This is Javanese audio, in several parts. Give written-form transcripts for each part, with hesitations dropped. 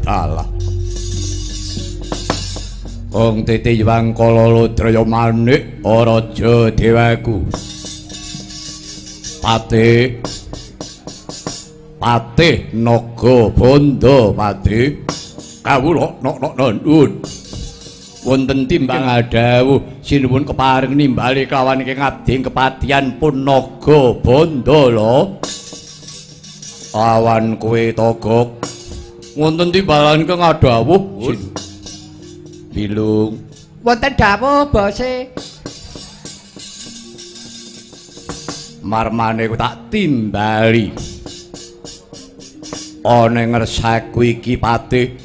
dalah. Wong titiwang kala Lodraya manik Raja Dewaku. Patih Naga Banda Patih. Kawula nuwun. Wonten timbang dawuh sinuwun keparing nimbali kelawan ing abdi kepatihan pun Naga Banda lho. Awan kowe Togok. Wonten timbalan kang dawuh Bilung. Wonten dawuh bose. Marmane ku tak timbali. Ana ngersaku iki Patih.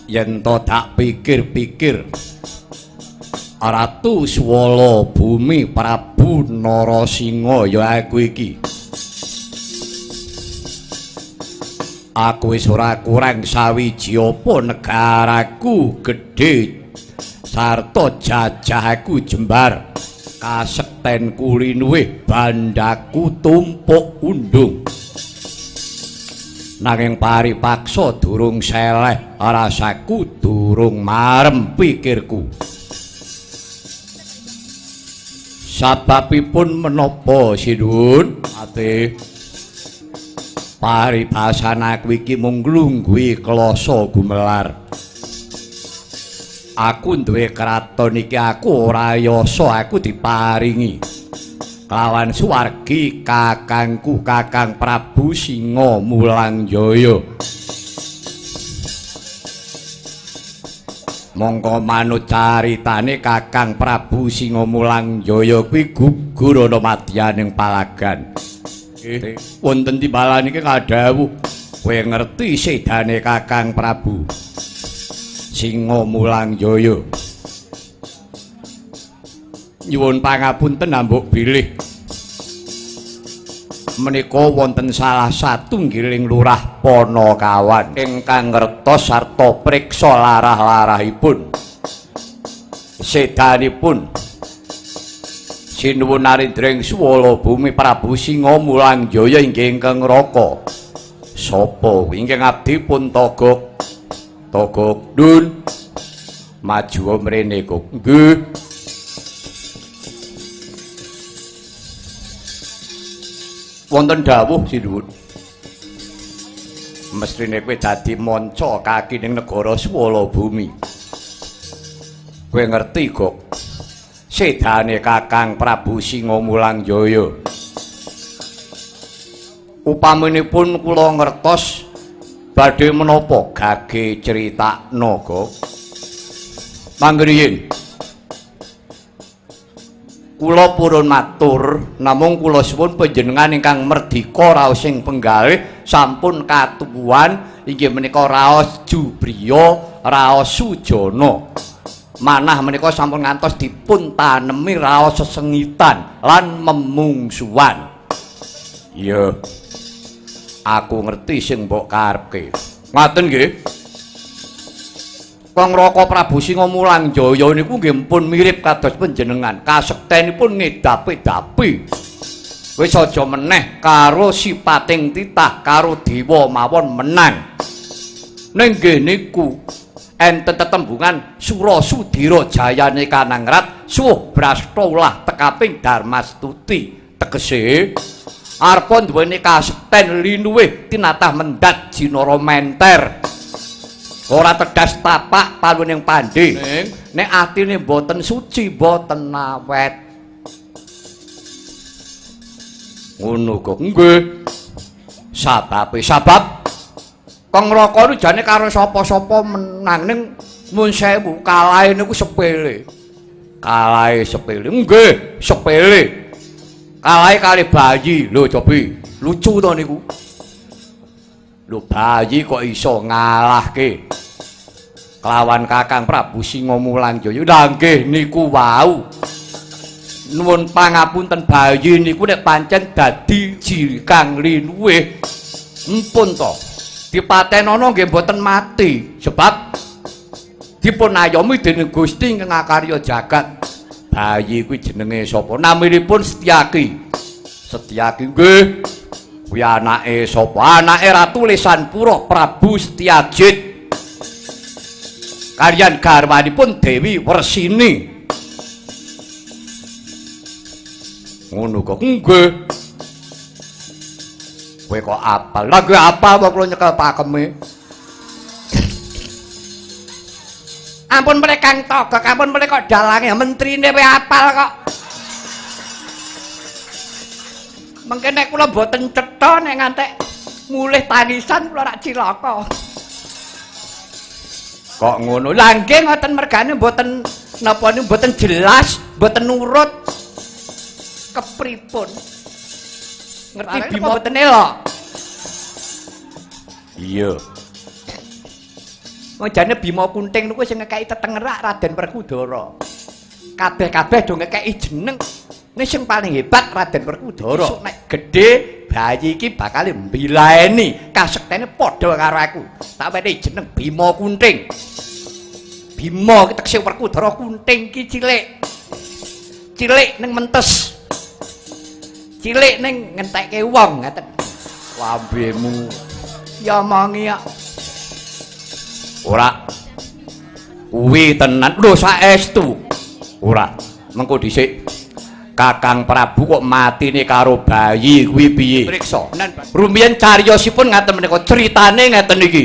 Yen to tak pikir-pikir. Ratu Swala Bumi Prabu Narasinga ya aku iki. Aku wis ora kurang sawiji apa negaraku gedhe sarta jajahku jembar kasektenku linuwih bandaku tumpuk undung nanging paripaksa durung seleh rasaku durung marem pikirku sababipun menapa Sinuwun ate paribasan aku iki mung nglungguhi klasa gumelar. Aku duwe kraton iki aku ora yasa aku diparingi kelawan suwargi kakangku Kakang Prabu Singa Mulangjaya. Mongko manut caritane Kakang Prabu Singa Mulangjaya kuwi gugur ana madyaning palagan. Wonten timbalan iki kadhawuh kowe ngerti sedane Kakang Prabu Singa Mulangjaya. Nyuwun pangapunten ambuk bilih menika wonten salah satunggiling lurah Panakawan ingkang ngertos sarta priksa larah-larahipun sedanipun Sinuwun Narendreng Swala Bumi Prabu Singa Mulangjaya inggih ingkang raka. Sapa ingkang abdi pun Togok. Togok Dun. Maju mrene kok. Nggih. Wonten dawuh Sinuwun. Mestrine kowe dadi manca kaki ning negara Swala Bumi. Kowe ngerti kok. Sedane Kakang Prabu Singa Mulangjaya. Upaminipun kula ngertos badhe menapa gage critakna kok. Manggriyen kula purun matur namung kula suwun panjenengan ingkang merdika raos ing penggalih sampun katuwuhan inggih menika raos Jubriya raos Sujana. Manah menika sampun ngantos dipun tanemi raos sesengitan lan memungsuhan. Iya. Aku ngerti sing mbok karepke. Ngaten nggih. Kang Raka Prabu Singa Mulangjaya niku nggih pun mirip kados panjenengan. Kasektenipun ngedapi-dapi. Wis aja meneh karo sipating titah karo dewa mawon menang. Ning nggih niku enten tetembungan Sura Sudira jayane Kanangrat suwuh brasta ulah tekaping Darmastuti tegese arepa duweni kasekten linuwih tinatah mendat jinara menter ora tedas tapak paluning pandhe nek atine mboten suci mboten awet ngono kok nggih sabab Kang Raka niku jane karo sapa-sapa menang ning mun sewu kalahe niku sepele. Kalahe sepele. Nggih, sepele. Kalahe kali bayi. Lho Cobi, lucu to niku. Lho bayi kok iso ngalahke kelawan Kakang Prabu Singa Mulangjaya. Lah nggih niku wau. Nuwun pangapunten bayi niku nek pancen dadi jikang linuwih. Empun to. Dipatenono nggih mboten mati sebab dipun ayomi dening Gusti ingkang ngakarya jagat. Bayi kuwi jenenge sapa? Naminipun Setyaki. Setyaki nggih. Kuwi anake sapa? Anake Ratu Lisanpura Prabu Setyajid. Kaliyan garwanipun Dewi Wersini. Ngono kok nggih. Kowe kok apal? Lah kowe apal kok kula nyekel pakeme. Ampun mrene Kang Togok, ampun mrene kok dalange mentrine kowe apal kok. Mengke nek kula mboten cetha nek ngantek mulih tangisan kula rak cilaka. Kok ngono? Lah nggih ngoten mergane mboten napa niku mboten jelas, mboten nurut kepripun. Ngerti Bima mboten elok. Iya. Wajane Bima Kunting niku sing ngekeki tetengerak Raden Werkudara. Kabeh-kabeh do ngekeki jeneng. Nek sing paling hebat Raden Werkudara. Esuk nek gedhe bayi iki bakal mbilaeni kasektene padha karo aku. Tak wenehi jeneng Bima Kunting. Bima iki tekse Werkudara, Kunting iki cilik. Cilik ning mentes. Cilik ning ngentekke wong ngaten. Lambemu ya mangi ya. Ora. Kuwi tenan lho saestu. Ora. Mengko dhisik Kakang Prabu kok matine karo bayi kuwi piye? Priksa. Rumiyin cariyosipun ngaten menika, critane ngeten iki.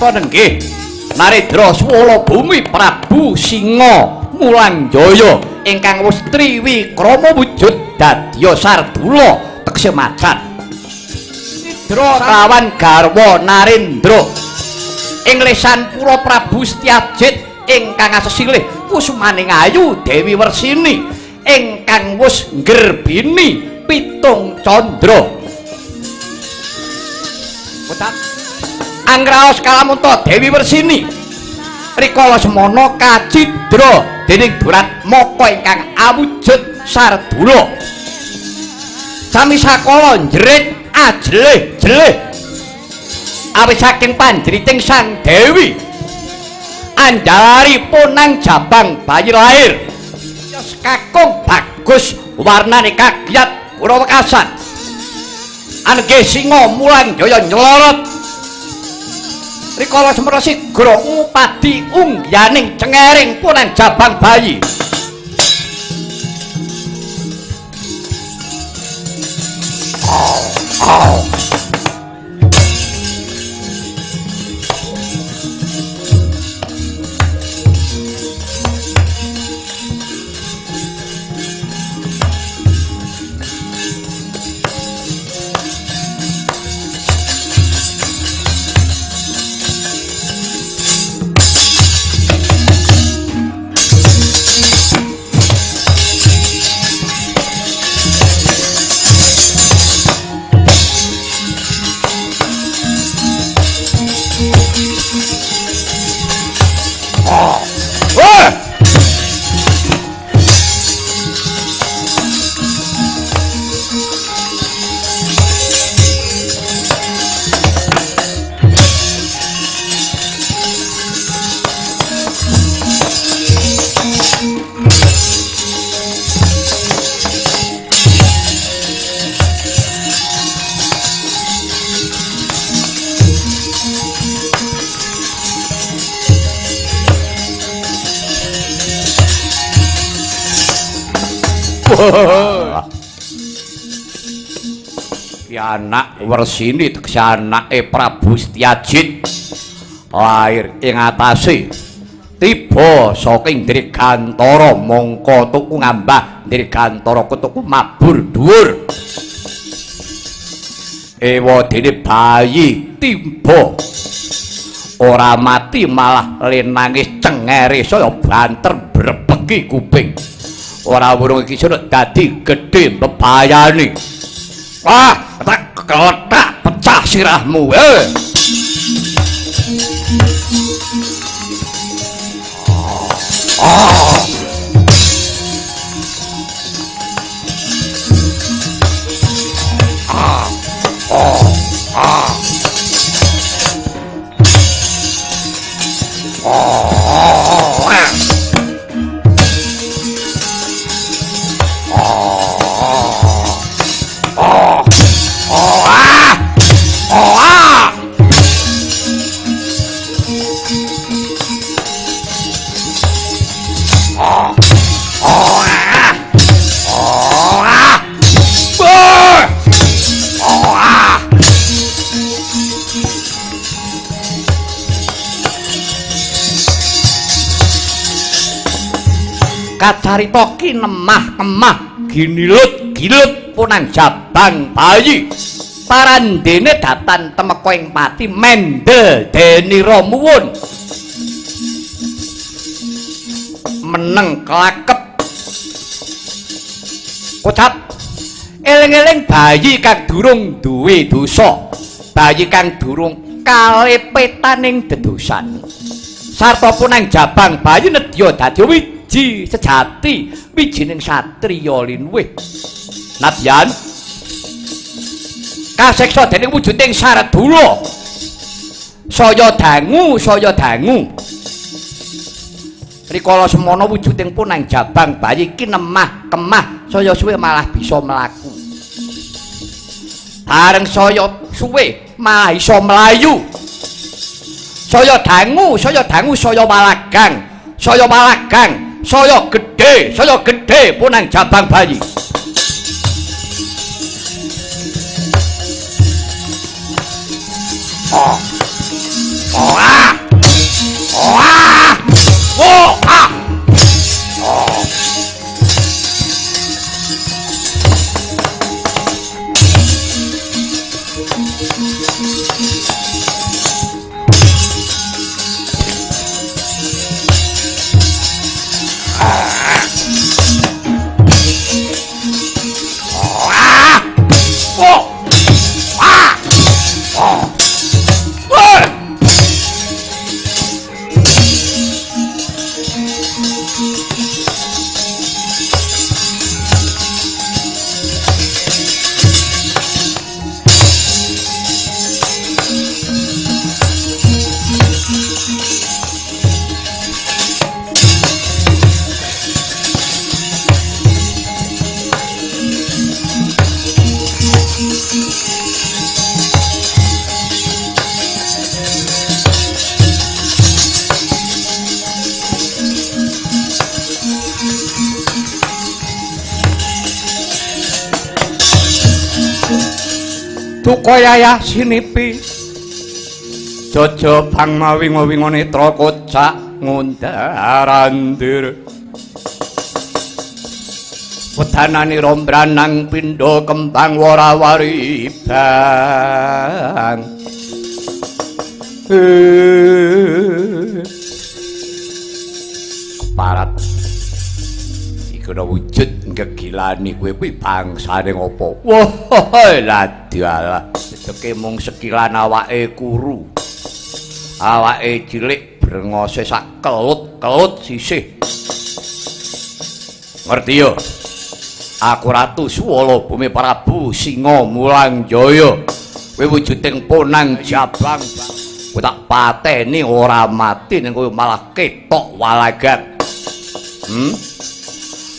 Nggih Narendra Swala Bumi Prabu Singa Mulangjaya ingkang wis triwikrama wujud dadya Sardula tekse macan Nidra lawan garwa Narendra ing Lisanpura Prabu Setyajid ingkang asesilih kusumaning ayu Dewi Wersini ingkang wis nggerbini pitung candra. Anggraos kalamunta Dewi Wersini rikala semana kacidra dening Durat Maka ingkang awujud Sardula. Sami sakala njrit ajelih-jelih awit saking panjriting Sang Dewi anjari punang jabang bayi lahir kakung bagus warnane kagiat kurawekasan anggih Singa Mulangjaya nylorot rikala semana sigra ngupadi ungyaning cengering punang jabang bayi. Ki anak Wersini tegese anake Prabu Setyajid lair ing atase tiba saking Dirgantara mongko tuku ngambah Dirgantara tuku mabur dhuwur ewa dene bayi timba ora mati malah lenangis cengere saya banter brebeki kuping ora wurung iki sudah dadi gedhe bebayane wah ketak pecah sirahmu kacarita kinemah-kemah ginilut-gilut punang jabang bayi parandene datan temeka ing pati mendel deni romuwun meneng klakep ucap eling-eling bayi kang durung duwe dosa bayi kang durung kalepetaning dedosan sarta punang jabang bayi nedya dadi wiji sejati wijining satriya linuwih nadyan kaseksa dening wujuding Saradula saya dangu rikala semana wujuding punang jabang bayi kinemah kemah saya suwe malah bisa mlaku bareng saya suwe malah iso mlayu saya dangu saya malagang saya gedhe punang jabang bayi Tukaya sinipi Jojo bang mawingo-wingo netra kocak ngundarandir Wedanani rombranang pindha kembang warawari bang Keparat kena wujud ngegilani kowe kuwi bangsane ngopo? Wah, lah dialah. Sedeke mung sekilan awake kuru. Awake cilik brengose sak kelut-kelut sisih. Ngerti yo? Aku Ratu Swala Bumi Prabu Singa Mulang Jaya. Kowe wujuding ponang jabang. Kowe tak pateni ora mati ning kowe malah ketok walagan.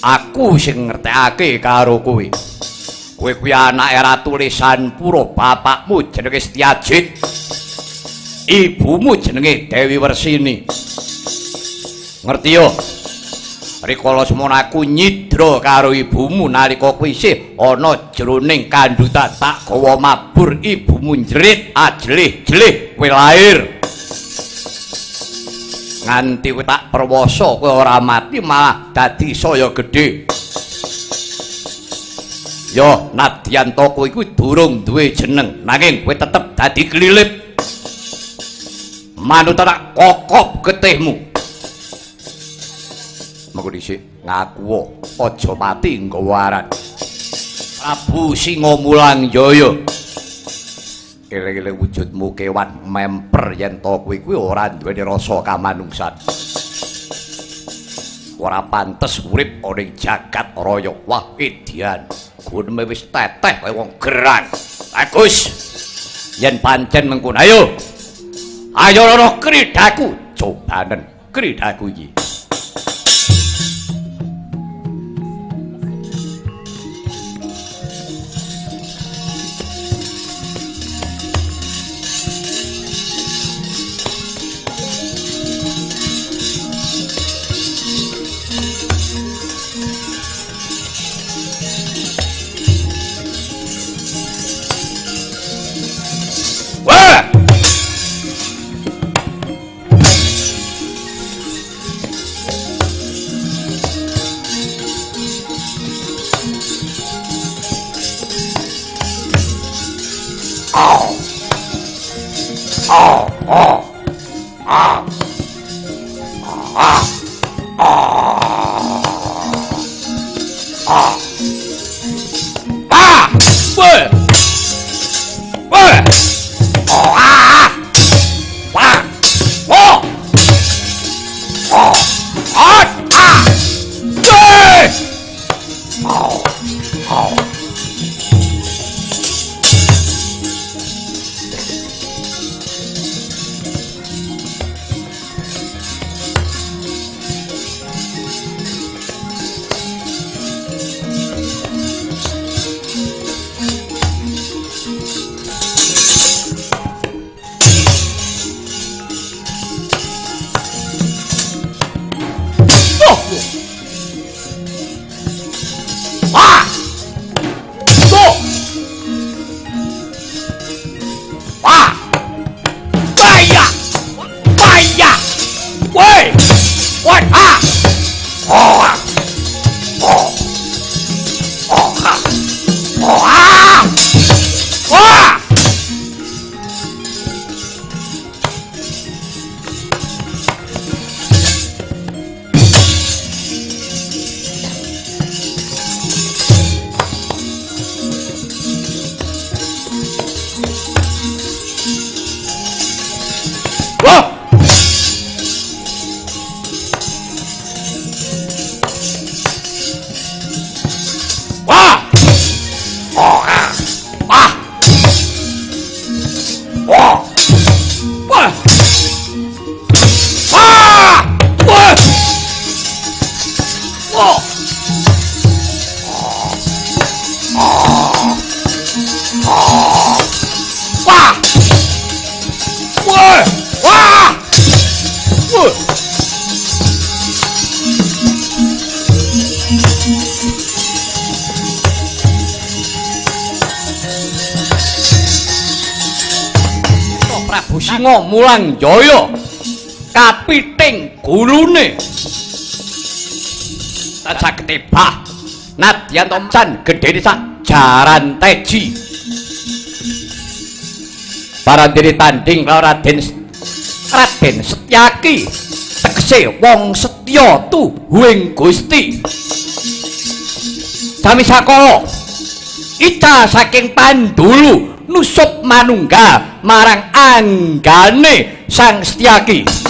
Aku sing ngertekake karo kowe. Kowe kuwi anake Ratu Lisanpura, bapakmu jenenge Setyajid. Ibumu jenenge Dewi Wersini. Ngerti yo? rikala semana aku nyidra karo ibumu nalika kowe isih ana jroning kandhutan tak gawa mabur ibumu njerit ajelih-jelih kowe lair nganti kowe tak perwasa kowe ora mati malah dadi saya gedhe yo nadyan to kowe iku durung duwe jeneng nanging kowe tetep dadi klilip manut tak kokop getihmu mengko dhisik ngaku aja mati nggawa aran Prabu Singamulang Jaya eling-eling wujudmu kewan memper yen to kowe kuwi ora duweni rasa kamanungsan ora pantes urip ana ing jagat raya wah edian guneme wis teteh kaya wong gerang bagus yen pancen mengkono ayo ana kridaku cobanen kridaku iki Prabu Singamulang Jaya kapiting gulune tak ketebah nadyan tomcan gedhene sak jaran teji parandene tanding karo Raden Setyaki tegese wong setya tuhuing Gusti sami sakala ica saking Pandulu nusup manunggal marang anggane Sang Setyaki